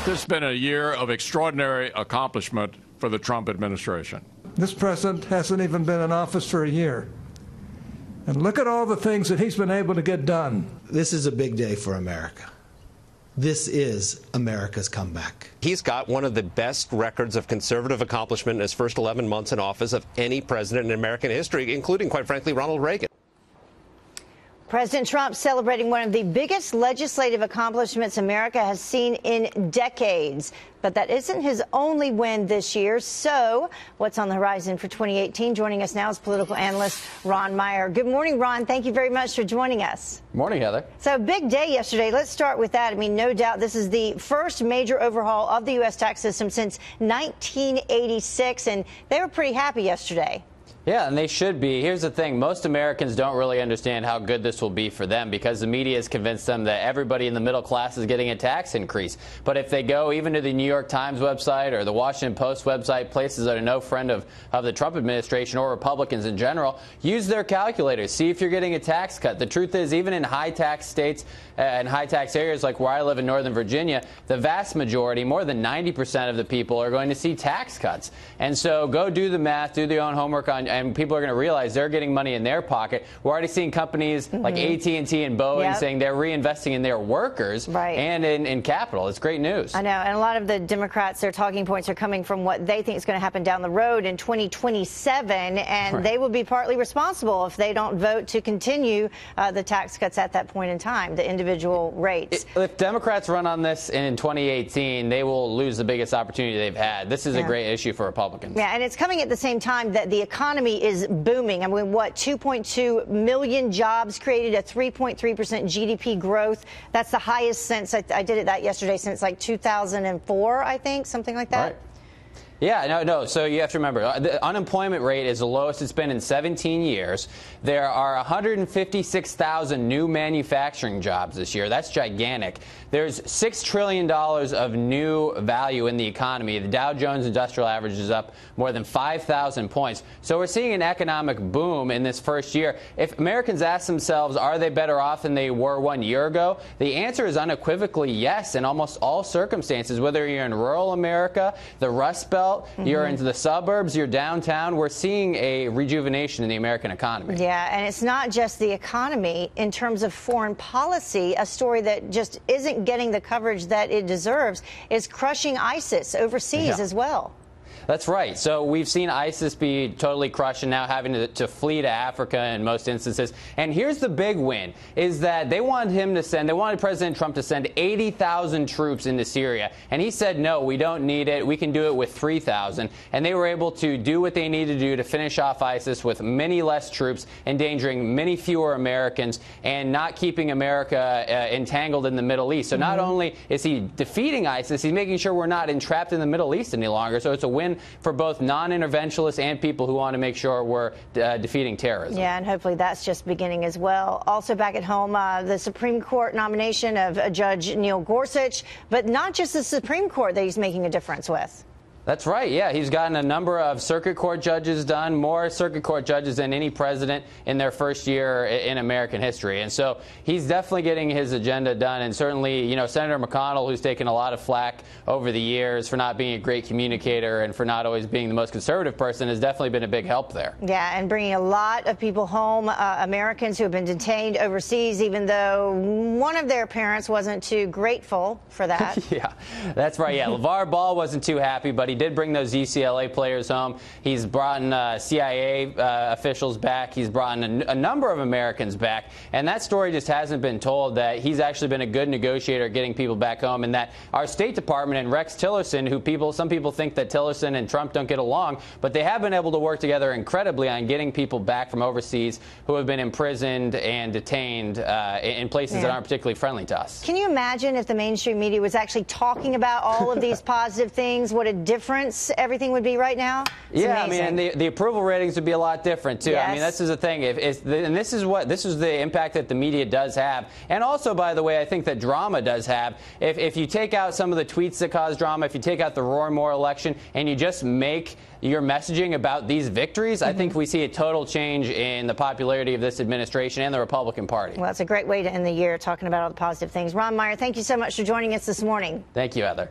This has been a year of extraordinary accomplishment for the Trump administration. This president hasn't even been in office for a year. And look at all the things that he's been able to get done. This is a big day for America. This is America's comeback. He's got one of the best records of conservative accomplishment in his first 11 months in office of any president in American history, including, quite frankly, Ronald Reagan. President Trump celebrating one of the biggest legislative accomplishments America has seen in decades. But that isn't his only win this year. So what's on the horizon for 2018? Joining us now is political analyst Ron Meyer. Good morning, Ron. Thank you very much for joining us. Morning, Heather. So big day yesterday. Let's start with that. I mean, no doubt this is the first major overhaul of the U.S. tax system since 1986. And they were pretty happy yesterday. Yeah, and they should be. Here's the thing. Most Americans don't really understand how good this will be for them because the media has convinced them that everybody in the middle class is getting a tax increase. But if they go even to the New York Times website or the Washington Post website, places that are no friend of the Trump administration or Republicans in general, use their calculators. See if you're getting a tax cut. The truth is, even in high-tax states and high-tax areas like where I live in Northern Virginia, the vast majority, more than 90% of the people, are going to see tax cuts. And so go do the math, do your own homework on, and people are going to realize they're getting money in their pocket. We're already seeing companies like AT&T and Boeing saying they're reinvesting in their workers and in capital. It's great news. I know. And a lot of the Democrats, their talking points are coming from what they think is going to happen down the road in 2027. And they will be partly responsible if they don't vote to continue the tax cuts at that point in time, the individual rates. If Democrats run on this in 2018, they will lose the biggest opportunity they've had. This is a great issue for Republicans. Yeah, and it's coming at the same time that the economy is booming. I mean, what, 2.2 million jobs created, a 3.3% GDP growth. That's the highest since, I did that yesterday, since like 2004, I think, something like that. Right. Yeah, no. So you have to remember, the unemployment rate is the lowest it's been in 17 years. There are 156,000 new manufacturing jobs this year. That's gigantic. There's $6 trillion of new value in the economy. The Dow Jones Industrial Average is up more than 5,000 points. So we're seeing an economic boom in this first year. If Americans ask themselves, are they better off than they were 1 year ago? The answer is unequivocally yes in almost all circumstances, whether you're in rural America, the Rust Belt, you're into the suburbs, you're downtown. We're seeing a rejuvenation in the American economy. Yeah, and it's not just the economy. In terms of foreign policy, a story that just isn't getting the coverage that it deserves is crushing ISIS overseas as well. That's right. So we've seen ISIS be totally crushed and now having to flee to Africa in most instances. And here's the big win, is that they wanted President Trump to send 80,000 troops into Syria. And he said, no, we don't need it. We can do it with 3,000. And they were able to do what they needed to do to finish off ISIS with many less troops, endangering many fewer Americans, and not keeping America entangled in the Middle East. So not only is he defeating ISIS, he's making sure we're not entrapped in the Middle East any longer. So it's a win for both non-interventionists and people who want to make sure we're defeating terrorism. Yeah, and hopefully that's just beginning as well. Also back at home, the Supreme Court nomination of Judge Neil Gorsuch, but not just the Supreme Court that he's making a difference with. That's right. Yeah, he's gotten a number of circuit court judges done, more circuit court judges than any president in their first year in American history. And so he's definitely getting his agenda done. And certainly, you know, Senator McConnell, who's taken a lot of flack over the years for not being a great communicator and for not always being the most conservative person, has definitely been a big help there. Yeah, and bringing a lot of people home, Americans who have been detained overseas, even though one of their parents wasn't too grateful for that. Yeah, that's right. Yeah, LeVar Ball wasn't too happy, but he did bring those UCLA players home. He's brought in CIA officials back. He's brought in a number of Americans back. And that story just hasn't been told, that he's actually been a good negotiator getting people back home, and that our State Department and Rex Tillerson, who some people think that Tillerson and Trump don't get along, but they have been able to work together incredibly on getting people back from overseas who have been imprisoned and detained in places that aren't particularly friendly to us. Can you imagine if the mainstream media was actually talking about all of these positive things, what a difference everything would be right now? It's amazing. I mean, and the approval ratings would be a lot different too. Yes. I mean, this is the thing. And this is the impact that the media does have, and also, by the way, I think that drama does have. If you take out some of the tweets that cause drama, if you take out the Roy Moore election, and you just make your messaging about these victories, I think we see a total change in the popularity of this administration and the Republican Party. Well, it's a great way to end the year, talking about all the positive things. Ron Meyer, thank you so much for joining us this morning. Thank you, Heather.